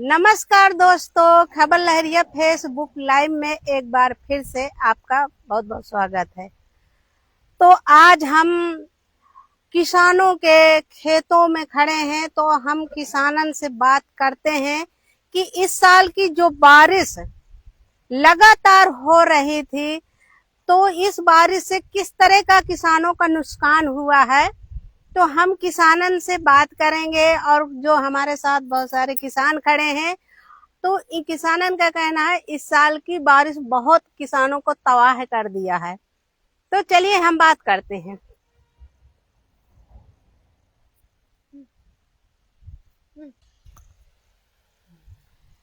नमस्कार दोस्तों, खबर लहरिया फेसबुक लाइव में एक बार फिर से आपका बहुत बहुत स्वागत है। तो आज हम किसानों के खेतों में खड़े हैं, तो हम किसानन से बात करते हैं कि इस साल की जो बारिश लगातार हो रही थी, तो इस बारिश से किस तरह का किसानों का नुकसान हुआ है। तो हम किसानन से बात करेंगे और जो हमारे साथ बहुत सारे किसान खड़े हैं, तो इन किसानन का कहना है इस साल की बारिश बहुत किसानों को तबाह कर दिया है। तो चलिए हम बात करते हैं।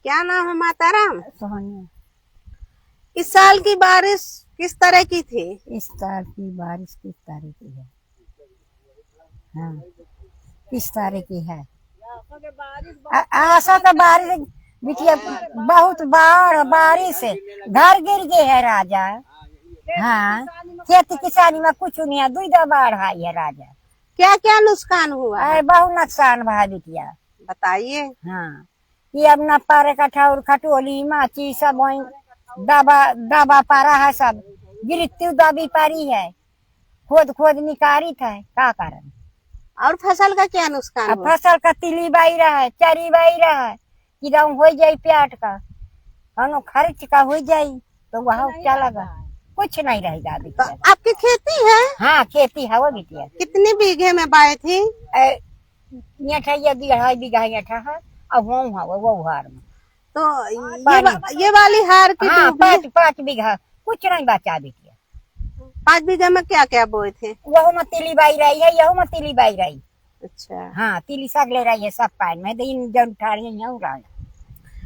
क्या नाम है माताराम? सोनिया। इस साल की बारिश किस तरह की थी? इस साल की बारिश किस तरह की है? हाँ, किस तरह की है? आशा तो बारिश बिटिया बहुत बारिश घर गिर गए है राजा। हाँ, खेती किसानी में कुछ नहीं है, दुई बाढ़ आई है राजा। क्या क्या नुकसान हुआ है? बहुत नुकसान हुआ बिटिया, बताइए। हाँ, ये अब न पारे कठौर खटोली माची सब दबा पारा है, सब गिरती दबी पारी है, खोद निकारी था का कारण। और फसल का क्या नुकसान हुआ? फसल का तिली बाई रहा है, चरी बाई रहा है, किराऊ हो जाये प्याट का, हम खर्च का हो जाये तो वहाँ क्या लगा, कुछ नहीं रहेगा अभी। तो आपकी खेती है? हाँ, खेती है वो बिटिया। कितने बीघे में बाई थी? 2.5 बीघा है, अब वो हार में तो ये वाली हार की? हाँ, 5 बीघा, कुछ नहीं बचा बिटिया। 5 बीघा में क्या क्या बोए थे? वह में तिली बाई रही है, यहू में तिली बाई रही। अच्छा। हाँ, तिली सगले रही है सब पान में, जन ठाड़ी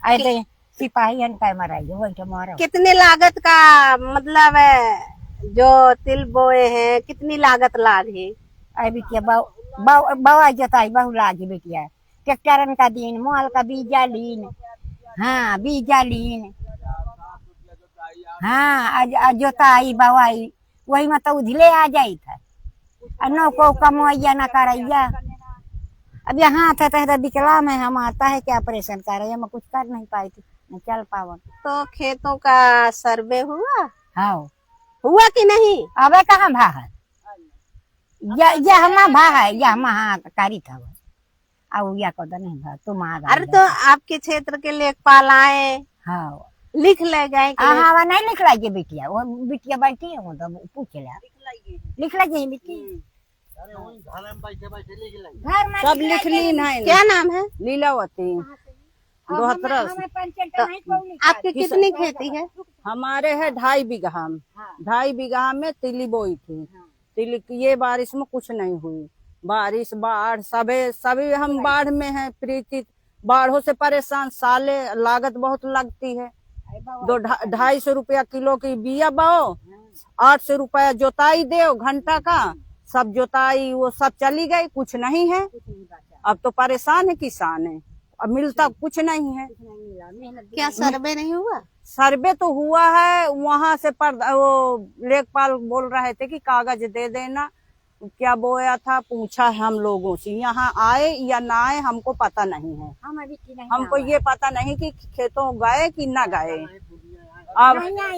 ऐसे सिपाही मराई है, वही तो मारा। कितने लागत का मतलब जो तिल बोए हैं, कितनी लागत लागी? बिटिया बवा जोताई बहु लागी बिटिया, ट्रैक्टरन का दिन, माल का बीजा लीन। हाँ, बीजा लीन। हाँ, जोताई बवाई वही में तो उधले आ जाई था, नो को कमैया न करैया। अब यहाँ थे तो बिकला में हम आता है क्या ऑपरेशन कर रहे, हम कुछ कर नहीं पाई थी, नहीं चल पावन। तो खेतों का सर्वे हुआ? हाँ, हुआ कि नहीं? अबे कहाँ भा है, हम भा है, यह महा कारी था अब या को नहीं भा तुम आ गए। अरे तो आपके क्षेत्र के लेखपाल आए, हाँ, लिख ले गए? हाँ, नहीं लिख लाइए बिटिया, वो बिटिया बैठी है, वो तो पूछ लिख लाइए बिटिया। सब लिख ली ना। क्या नाम है? लीलावती दोहतरस। आपकी कितनी खेती है? हमारे है 2.5 बीघा। 2.5 बीघा में तिली बोई थी। तिली ये बारिश में कुछ नहीं हुई, बारिश बाढ़ सभी हम बाढ़ में हैं, प्रीति बाढ़ों से परेशान, साले लागत बहुत लगती है। 250 रुपया किलो की बिया बाओ, 800 रुपया जोताई दो घंटा का, सब जोताई वो सब चली गई, कुछ नहीं है। अब तो परेशान है किसान है, अब मिलता कुछ नहीं है। क्या सर्वे नहीं हुआ? सर्वे तो हुआ है, वहां से वो लेखपाल बोल रहे थे कि कागज दे देना, क्या बोया था पूछा है हम लोगों से, यहाँ आए या ना आए हमको पता नहीं है। हमको ये पता नहीं कि खेतों गए कि ना गए। अब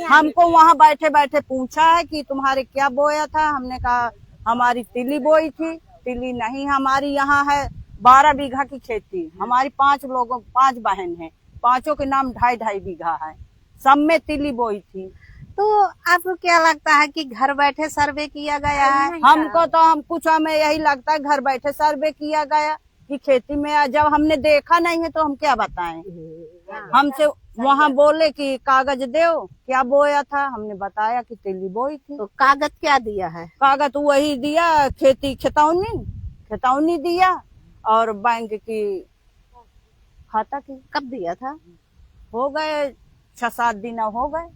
हमको वहाँ बैठे बैठे पूछा है कि तुम्हारे क्या बोया था, हमने कहा हमारी तिली बोई थी। तिली नहीं, हमारी यहाँ है 12 बीघा की खेती, हमारी 5 बहन है, पांचों के नाम 2.5 बीघा है, सब में तिली बोई थी। तो आपको क्या लगता है कि घर बैठे सर्वे किया गया है? हमको तो हमें यही लगता है घर बैठे सर्वे किया गया कि खेती में, जब हमने देखा नहीं है तो हम क्या बताएं। हमसे वहाँ बोले कि कागज दो, क्या बोया था, हमने बताया कि तिली बोई थी। तो कागज क्या दिया है? कागज वही दिया, खेतौनी दिया और बैंक की खाता की। कब दिया था? हो गए 6-7 दिन हो गए,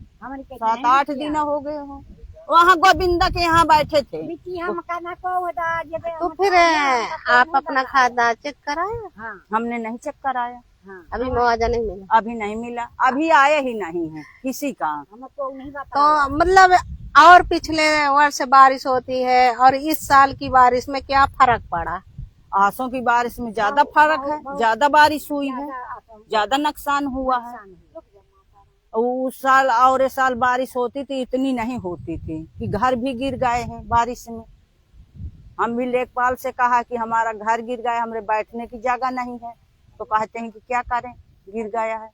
7-8 दिन हो गए हो। वहाँ गोविंदा के यहाँ बैठे थे। तो फिर आप अपना खाता चेक कराया? हाँ, हमने नहीं चेक कराया। हाँ, अभी मुआवजा नहीं मिला? अभी नहीं मिला, अभी आए ही नहीं है किसी का। हमको नहीं बता। तो मतलब और पिछले वर्ष बारिश होती है और इस साल की बारिश में क्या फर्क पड़ा? आसों की बारिश में ज्यादा फर्क है, ज्यादा बारिश हुई है, ज्यादा नुकसान हुआ है। उस साल और इस साल बारिश होती थी इतनी नहीं होती थी कि घर भी गिर गए हैं बारिश में। हम भी लेखपाल से कहा कि हमारा घर गिर गया, हमारे बैठने की जगह नहीं है, तो कहते हैं कि क्या करें, गिर गया है।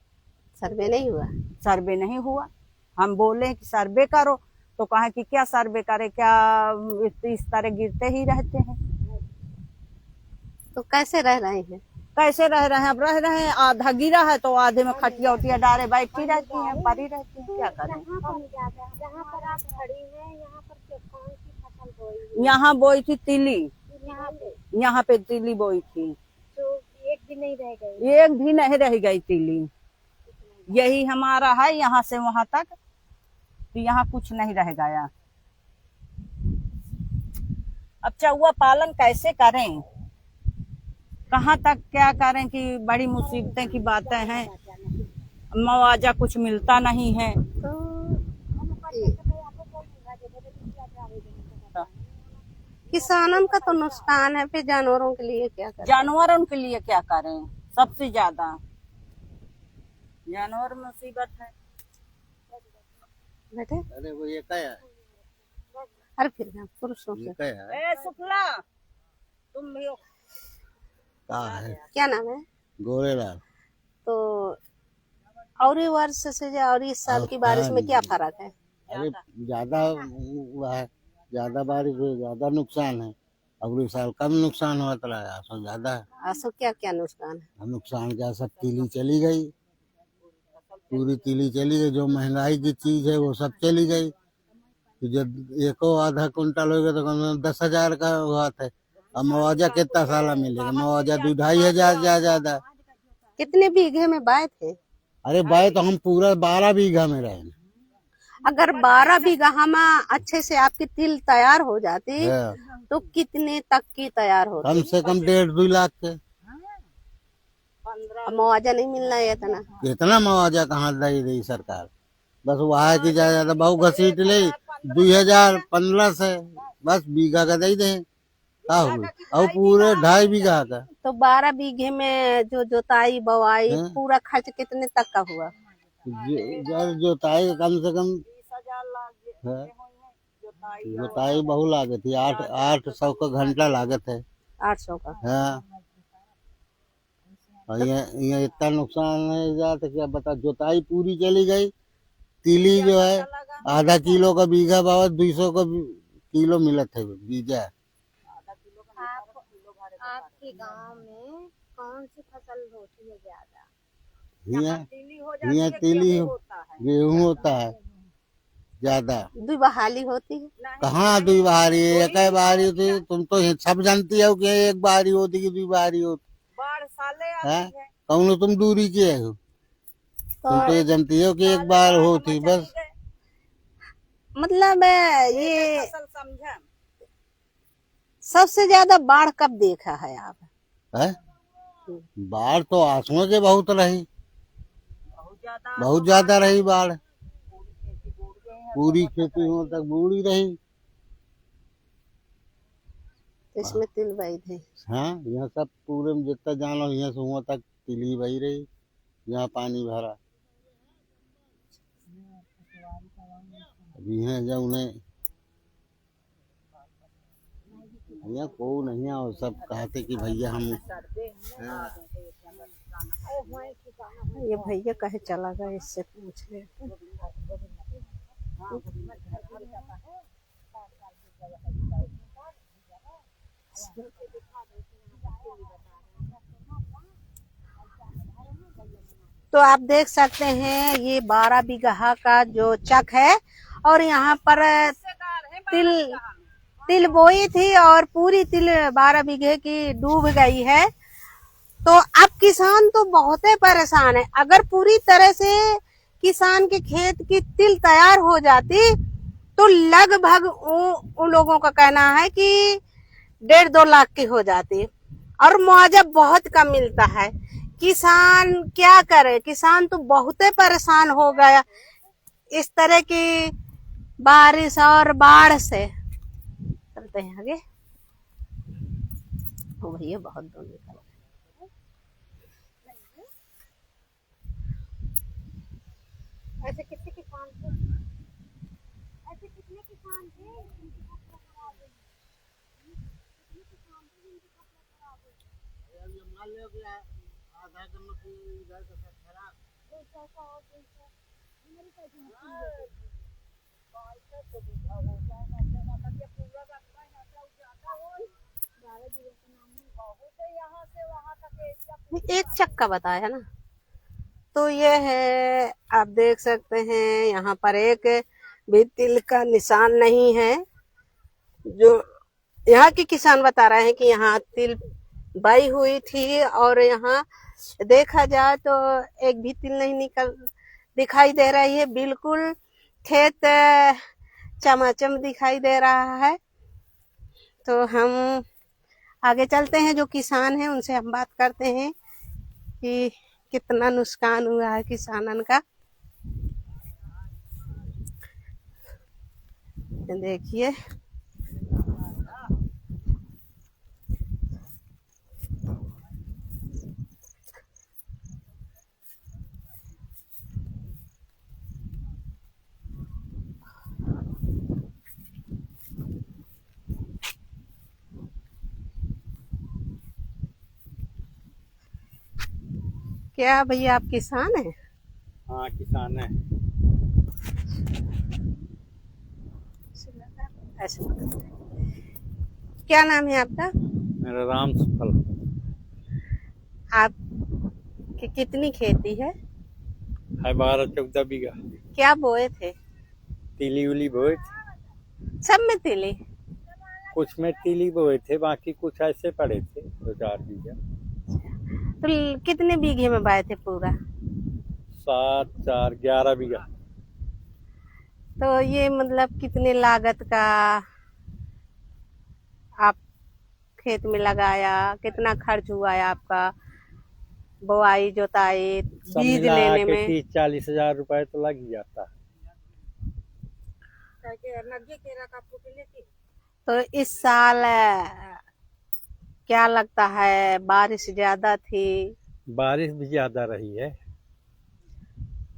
सर्वे नहीं हुआ? सर्वे नहीं हुआ। हम बोले कि सर्वे करो, तो कहा कि क्या सर्वे करे, क्या इस तरह गिरते ही रहते हैं। तो कैसे रह रहे हैं? कैसे रह रहे हैं? अब रह रहे हैं, आधा गिरा है तो आधे में खटिया उटिया डारे बैठी रहती हैं, पड़ी रहती हैं, क्या करें। जहाँ पर आप खड़ी हैं यहाँ पर कौन सी फसल बोई? यहाँ बोई थी तिली, यहाँ पे तिली बोई थी। तो एक भी नहीं रह गई? एक भी नहीं रह गई तिली। यही हमारा है यहाँ से वहां तक, तो यहाँ कुछ नहीं रह गया। अब चौवा पालन कैसे करें, कहाँ तक क्या करें कि बड़ी मुसीबतें की बातें हैं। मुआवजा कुछ मिलता नहीं है। किसानों का तो नुकसान है, फिर जानवरों के लिए क्या करें? जानवरों के लिए क्या करें, सबसे ज्यादा जानवर मुसीबत है। बेटे अरे वो ये क्या है? अरे फिर पुरुषों ये से क्या है? ए शुक्ला, तुम भी हो। कहाँ है? क्या नाम है? गोरेलाल। तो और ये वर्ष से और इस साल की बारिश में क्या फर्क है? अरे ज्यादा हुआ है, ज्यादा बारिश हुई, ज्यादा नुकसान है। अगले साल कम नुकसान होता रहा, सो ज्यादा है। आसो क्या क्या नुकसान है? नुकसान क्या, सब तीली चली गई, पूरी तीली चली गई। जो महंगाई की चीज है वो सब चली गई। तो जब एको आधा कुंटल हो गया तो कम से कम 10,000 का हुआ था। अब मुआवजा कितना साला मिलेगा? मुआवजा 2-2.5 हजार ज्यादा। कितने बीघे में बाए थे? अरे भाई तो हम पूरा 12 बीघा में रहे। अगर 12 बीघा हम अच्छे से आपकी तिल तैयार हो जाती हाँ। तो कितने तक की तैयार होती? कम से कम 1.5-2 लाख के। मुआवजा नहीं मिलना है इतना? इतना मुआवजा कहाँ दे रही सरकार? बस वहाँ की ज्यादा बहु घसीट ले 2015 से बस बीघा का दे दें का हुआ, और पूरे 2.5 बीघा का। तो 12 बीघे में जो जोताई बवाई हाँ। पूरा खर्च कितने तक का हुआ? जोताई कम से कम हाँ, जोताई बहु लागत थी, 800 का घंटा लागत है। 800 का? हाँ। और ये इतना नुकसान है जाता क्या बता। जोताई पूरी चली गई, तीली जो है आधा किलो का बीघा बाबा 200 का किलो मिलत है बीजा। आपके गांव में कौन सी फसल होती है ज्यादा? यहाँ तीली गेहूं होता है ज्यादा। द्विबहाली होती है? कहाँ 2 बहारी है, एक ही बहारी होती है। तुम तो सब जानती हो कि एक बहारी होती कि 2 बहारी होती है। कौन तुम दूरी के हो, तुम तो ये जानती हो कि एक बार होती बस। मतलब ये सबसे ज्यादा बाढ़ कब देखा है आप? है बाढ़ तो आंसुओं के बहुत रही, बहुत ज्यादा रही बाढ़। पूरी खेती हो तक बूढ़ी रही। इसमें तिल बाई थे? हाँ, यहाँ सब पूरे में जितना जानो यहाँ से वहाँ तक तिली बही रही, यहाँ पानी भरा। अभी है जब उन्हें भैया को नहीं है, और सब कहते कि भैया हम ये भैया कहे चला गया, इससे पूछ ले। तो आप देख सकते हैं ये 12 बीघा का जो चक है, और यहाँ पर तिल बोई थी और पूरी तिल 12 बीघे की डूब गई है। तो अब किसान तो बहुत ही परेशान है। अगर पूरी तरह से किसान के खेत की तिल तैयार हो जाती तो लगभग उन लोगों का कहना है कि 1.5-2 लाख की हो जाती, और मुआवजा बहुत कम मिलता है। किसान क्या करे? किसान तो बहुत ही परेशान हो गया इस तरह की बारिश और बाढ़ से। चलते हैं आगे। हो भैया, बहुत दूर निकल। ऐसे कितने किसान थे? ऐसे कितने किसान थे जिनकी फसल खराब हुई? कितने किसान थे जिनकी फसल खराब हुई? मान लो कि आधा का मकई इधर का सब खराब। 200 का और 200 मेरी कैसी मशीन है? एक चक्का बताया ना। तो ये है, आप देख सकते हैं यहाँ पर एक भी तिल का निशान नहीं है। जो यहाँ के किसान बता रहे हैं कि यहाँ तिल बाई हुई थी और यहाँ देखा जाए तो एक भी तिल नहीं दिखाई दे रही है। बिल्कुल खेत चमाचम दिखाई दे रहा है। तो हम आगे चलते हैं, जो किसान हैं उनसे हम बात करते हैं कि कितना नुकसान हुआ है किसानन का। देखिए क्या भैया आप किसान हैं? हाँ, किसान है। ऐसे क्या नाम है आपका? मेरा राम सुफल आप की कितनी खेती है? 12-14 बीघा। क्या बोए थे? तीली उली बोए थे, सब में तिले? कुछ में तीली बोए थे, बाकी कुछ ऐसे पड़े थे 2-4 बीघा। तो कितने बीघे में बाए थे पूरा? 7-4-11 बीघा। तो ये मतलब कितने लागत का आप खेत में लगाया? कितना खर्च हुआ है आपका बुआई जोताई सब बीज मिला लेने के में? 30-40 हजार रुपए तो लग ही जाता है। तो इस साल क्या लगता है, बारिश ज्यादा थी? बारिश भी ज्यादा रही है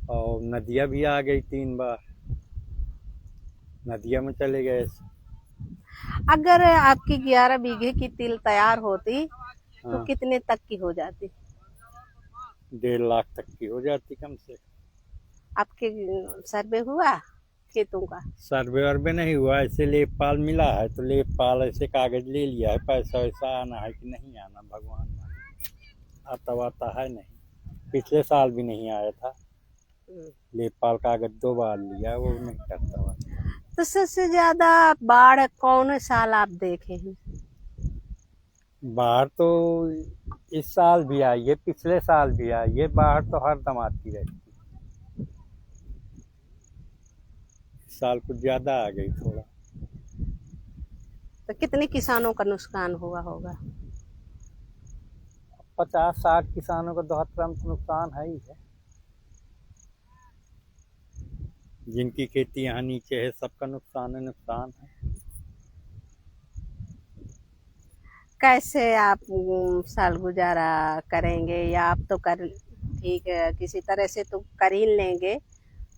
और नदियां भी आ गई 3 बार, नदिया में चले गए। अगर आपकी 11 बीघे की तिल तैयार होती तो हाँ, कितने तक की हो जाती? 1.5 लाख तक की हो जाती कम से। आपके सर्वे हुआ खेतों का? सर्वे वर्वे नहीं हुआ, ऐसे लेखपाल मिला है तो लेखपाल ऐसे कागज ले लिया है। पैसा वैसा आना है कि नहीं आना भगवान जाने, आता वाता है नहीं। पिछले साल भी नहीं आया था, लेखपाल कागज 2 बार लिया, वो नहीं करता हुआ। तो सबसे ज्यादा बाढ़ कौन साल आप देखे हैं? बाढ़ तो इस साल भी आई है, पिछले साल भी आई है। बाढ़ तो हर दम आती रहती है, इस साल कुछ ज्यादा आ गई थोड़ा। तो कितने किसानों का नुकसान हुआ होगा? 50-60 किसानों का दोहतरम तो नुकसान है ही है। जिनकी खेती यहाँ नीचे है सबका नुकसान है। कैसे आप साल गुजारा करेंगे? या आप तो कर ठीक है, किसी तरह से तो कर ही लेंगे,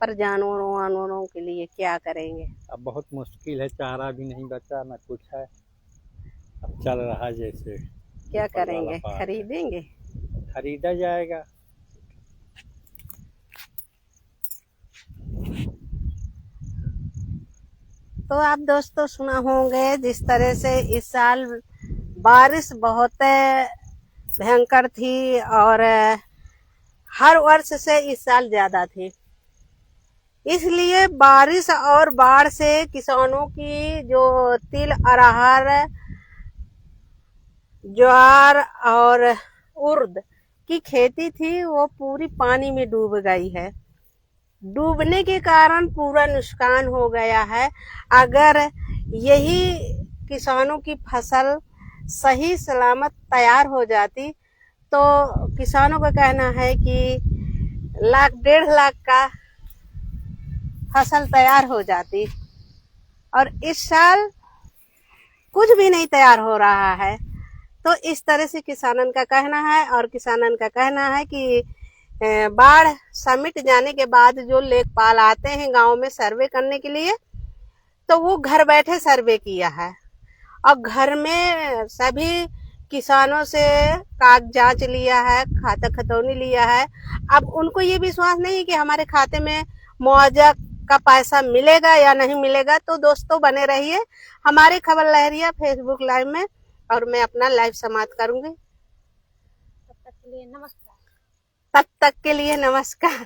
पर जानवरों वानवरों के लिए क्या करेंगे? अब बहुत मुश्किल है, चारा भी नहीं बचा ना कुछ है। अब चल रहा है जैसे। क्या ऊपर वाला करेंगे? पार है। खरीदेंगे? खरीदा जाएगा। तो आप दोस्तों सुना होंगे जिस तरह से इस साल बारिश बहुत भयंकर थी और हर वर्ष से इस साल ज्यादा थी। इसलिए बारिश और बाढ़ से किसानों की जो तिल अरहर ज्वार और उर्द की खेती थी वो पूरी पानी में डूब गई है। डूबने के कारण पूरा नुकसान हो गया है। अगर यही किसानों की फसल सही सलामत तैयार हो जाती तो किसानों का कहना है कि 1.5 लाख का फसल तैयार हो जाती, और इस साल कुछ भी नहीं तैयार हो रहा है। तो इस तरह से किसानन का कहना है। और किसानन का कहना है कि बाढ़ समिट जाने के बाद जो लेखपाल आते हैं गांव में सर्वे करने के लिए, तो वो घर बैठे सर्वे किया है और घर में सभी किसानों से कागज जांच लिया है, खाता खतौनी लिया है। अब उनको ये विश्वास नहीं है कि हमारे खाते में मुआवजा का पैसा मिलेगा या नहीं मिलेगा। तो दोस्तों बने रहिए हमारे खबर लहरिया फेसबुक लाइव में, और मैं अपना लाइव समाप्त करूंगी। तब तक के लिए नमस्कार। तब तक के लिए नमस्कार।